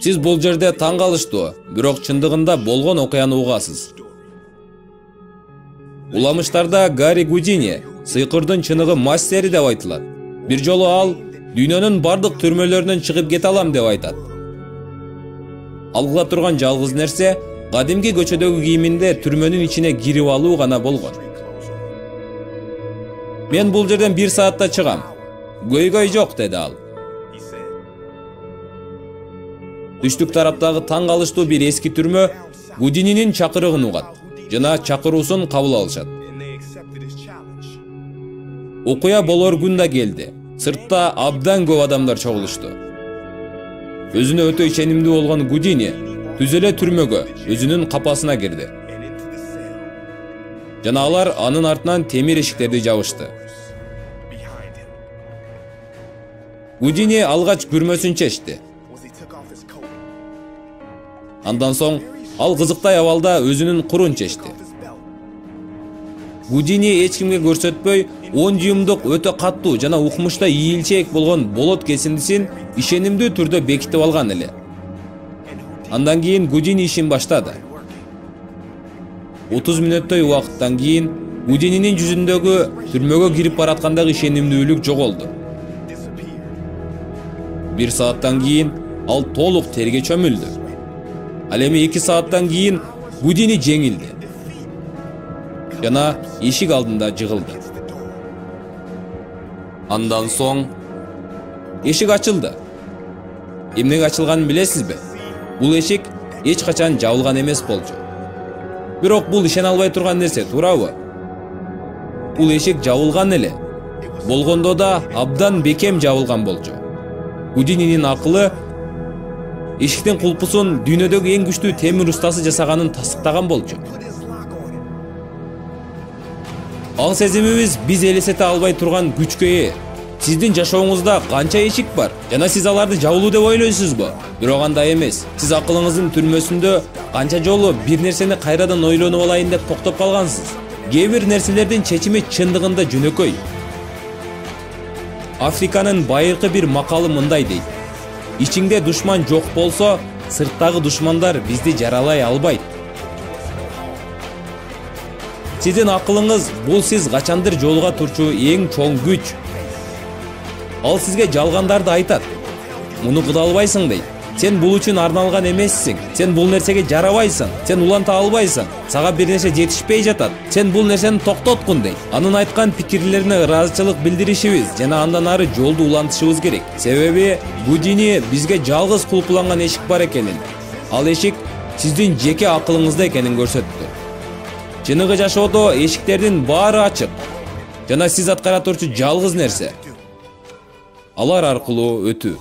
Сиз бул жерде таң калыштуу, бирок чындыгында болгон окуяны угасыз. Уламыштарда Гарри Гудини сыйкырдын чыныгы мастери деп айтылат. Бир жолу ал дүйнөнүн бардык түрмөлөрүнөн чыгып кете алам деп айтат. Ал кыла турган жалгыз нерсе кадимки көчөдөгү кийиминде түрмөнүн ичине кирип алуу гана болгон. Мен бул жерден 1 саатта чыгам. Көйгөй жок, деди ал. Түштүк тараптагы таң калыштуу бир эски түрмө Гудининин чакырыгын угат жана чакыруусун кабыл алышат. Окуя болор күн да келди. Сыртта абдан көп адамдар чогулушту. Өзүнө өтө ишенимдүү болгон Гудини түз эле түрмөгө, өзүнүн капасына кирди. Жана алар анын артынан темир эшиктерди жабышты. Гудини алгач күрмөсүн чечти. Андан соң ал кызыктай абалда өзүнүн курун чечти. Гудини эч кимге көрсөтпөй 10 жыйымдык өтө каттуу жана укмушта ийилчээк болгон болот кесиндисин ишенимдүү түрдө бекитип алган эле. Андан кийин Гудини ишин баштады. 30 мүнөттөй убакыттан кийин Гудининин жүзүндөгү түрмөгө кирип бараткандагы ишенимдүүлүк жоголду. 1 сааттан кийин ал толук терге чөмүлдү. Ал эми 2 сааттан кийин Гудини жеңилди. Жана эшик алдында жыгылды. Андан соң эшик ачылды. Эмнеге ачылганын билесизби? Бул эшик эч качан жабылган эмес болчу. Бирок бул ишене албай турган нерсе, туурабы? Бул эшик жабылган эле. Болгондо да абдан бекем жабылган болчу. Гудининин акылы эшиктин кулпусун дүйнөдөгү эң күчтүү темир устасы жасаганын тасыктаган болчу. Ал сезимибиз биз элестете албай турган күчкө ээ. Сиздин жашооңузда канча эшик бар жана сиз аларды жабылуу деп ойлойсузбу? Бирок андай эмес. Сиз акылыңыздын түрмөсүндө канча жолу бир нерсени кайрадан ойлонуп алайын деп токтоп калгансыз. Кээ бир нерселердин чечими чындыгында жөнөкөй. Африканын байыркы бир макалы мындай дейт: ичиңде душман жок болсо, сырттагы душмандар бизди жаралай албайт. Сиздин акылыңыз бул сиз качандыр жолуга турчу эң чоң күч. Ал сизге жалгандарды айтат. Муну кыла албайсың дейт. Сен бул үчүн арналган эмессиң. Сен бул нерсеге жарабайсың. Сен уланта албайсың. Сага бир нерсе жетишпей жатат. Сен бул нерсени токтоткун дейт. Анын айткан пикирлерине ыраазычылык билдиришибиз жана андан ары жолду улантышыбыз керек. Себеби Гудини бизге жалгыз кулпуланган эшик бар экенин, ал эшик сиздин жеке акылыңызда экенин көрсөттү. Чыныгы жашоодо эшиктердин баары ачык жана сиз аткара турчу жалгыз нерсе алар аркылуу өтүү.